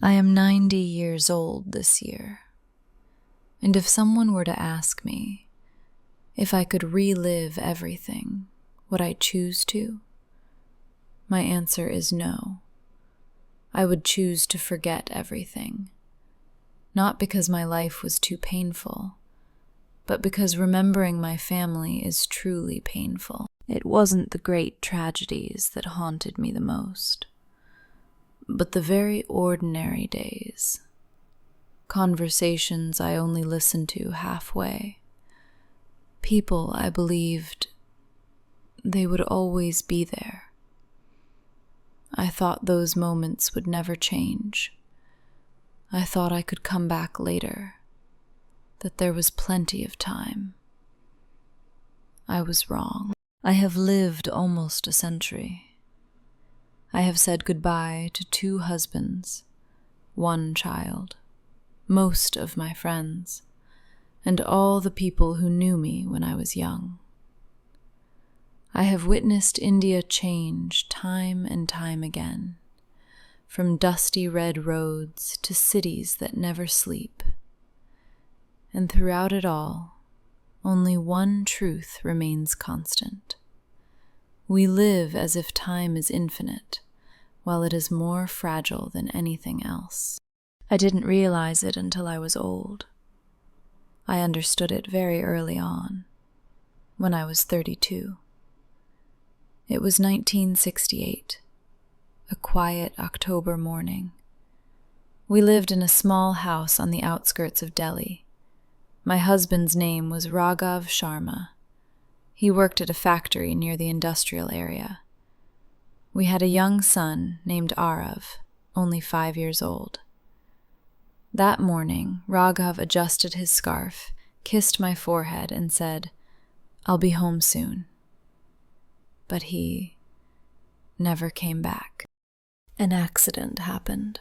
I am 90 years old this year, and if someone were to ask me if I could relive everything, would I choose to? My answer is no. I would choose to forget everything, not because my life was too painful, but because remembering my family is truly painful. It wasn't the great tragedies that haunted me the most, but the very ordinary days, conversations I only listened to halfway, people I believed they would always be there. I thought those moments would never change. I thought I could come back later, that there was plenty of time. I was wrong. I have lived almost a century. I have said goodbye to 2 husbands, 1 child, most of my friends, and all the people who knew me when I was young. I have witnessed India change time and time again, from dusty red roads to cities that never sleep. And throughout it all, only one truth remains constant. We live as if time is infinite, while it is more fragile than anything else. I didn't realize it until I was old. I understood it very early on, when I was 32. It was 1968, a quiet October morning. We lived in a small house on the outskirts of Delhi. My husband's name was Raghav Sharma. He worked at a factory near the industrial area. We had a young son named Arav, only 5 years old. That morning, Raghav adjusted his scarf, kissed my forehead, and said, "I'll be home soon." But he never came back. An accident happened.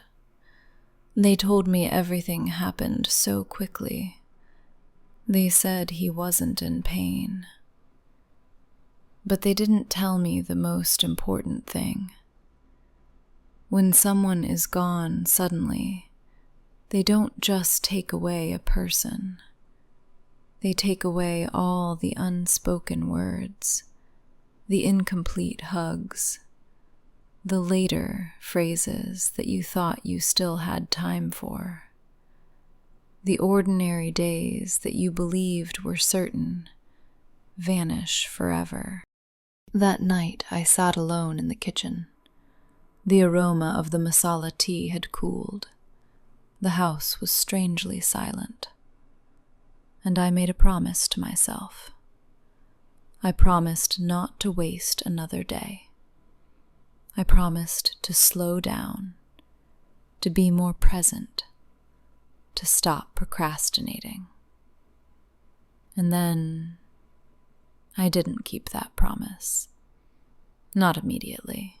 They told me everything happened so quickly. They said he wasn't in pain. But they didn't tell me the most important thing. When someone is gone suddenly, they don't just take away a person. They take away all the unspoken words, the incomplete hugs, the later phrases that you thought you still had time for, the ordinary days that you believed were certain vanish forever. That night I sat alone in the kitchen. The aroma of the masala tea had cooled. The house was strangely silent. And I made a promise to myself. I promised not to waste another day. I promised to slow down, to be more present, to stop procrastinating. And then I didn't keep that promise. Not immediately.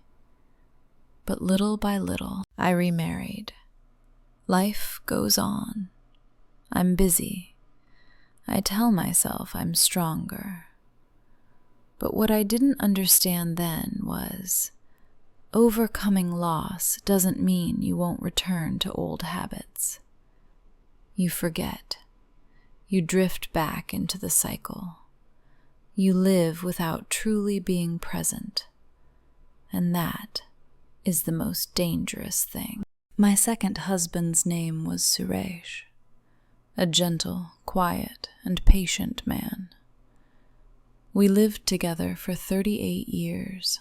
But little by little, I remarried. Life goes on. I'm busy. I tell myself I'm stronger. But what I didn't understand then was, overcoming loss doesn't mean you won't return to old habits. You forget. You drift back into the cycle. You live without truly being present. And that is the most dangerous thing. My second husband's name was Suresh, a gentle, quiet, and patient man. We lived together for 38 years,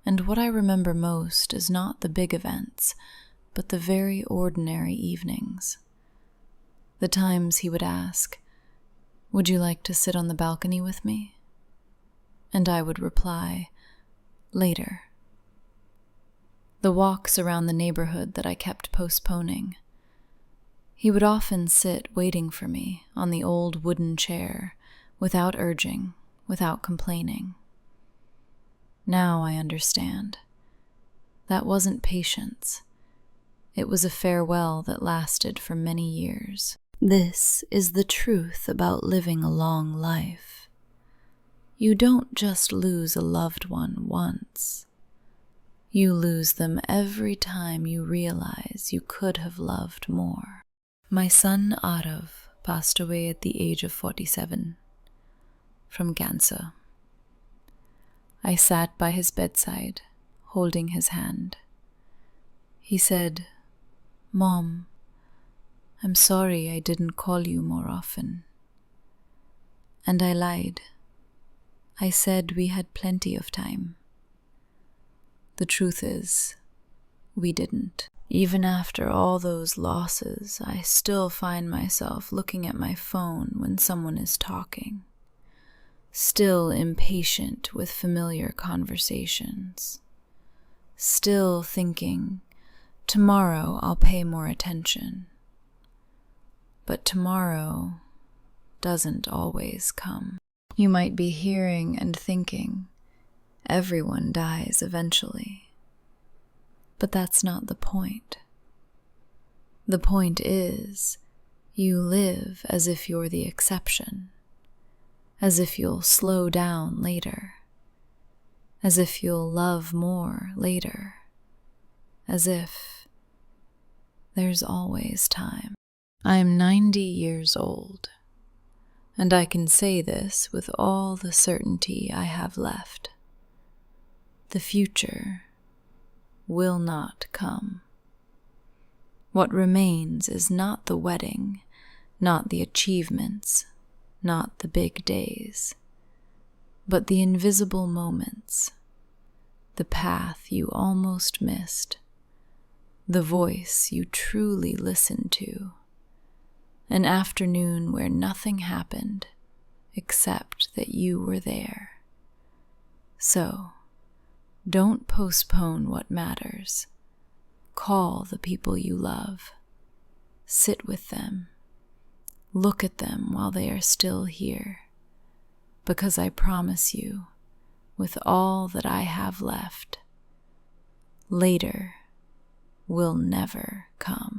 and what I remember most is not the big events, but the very ordinary evenings. The times he would ask, "Would you like to sit on the balcony with me?" And I would reply, "Later." The walks around the neighborhood that I kept postponing. He would often sit waiting for me on the old wooden chair, without urging, without complaining. Now I understand. That wasn't patience. It was a farewell that lasted for many years. This is the truth about living a long life. You don't just lose a loved one once. You lose them every time you realize you could have loved more. My son Arav passed away at the age of 47 from cancer. I sat by his bedside, holding his hand. He said, "Mom, I'm sorry I didn't call you more often." And I lied. I said we had plenty of time. The truth is, we didn't. Even after all those losses, I still find myself looking at my phone when someone is talking, still impatient with familiar conversations, still thinking, tomorrow I'll pay more attention. But tomorrow doesn't always come. You might be hearing and thinking, everyone dies eventually. But that's not the point. The point is, you live as if you're the exception, as if you'll slow down later, as if you'll love more later, as if there's always time. I'm 90 years old, and I can say this with all the certainty I have left. The future will not come. What remains is not the wedding, not the achievements, not the big days, but the invisible moments, the path you almost missed, the voice you truly listened to, an afternoon where nothing happened except that you were there. So, don't postpone what matters. Call the people you love. Sit with them. Look at them while they are still here. Because I promise you, with all that I have left, later will never come.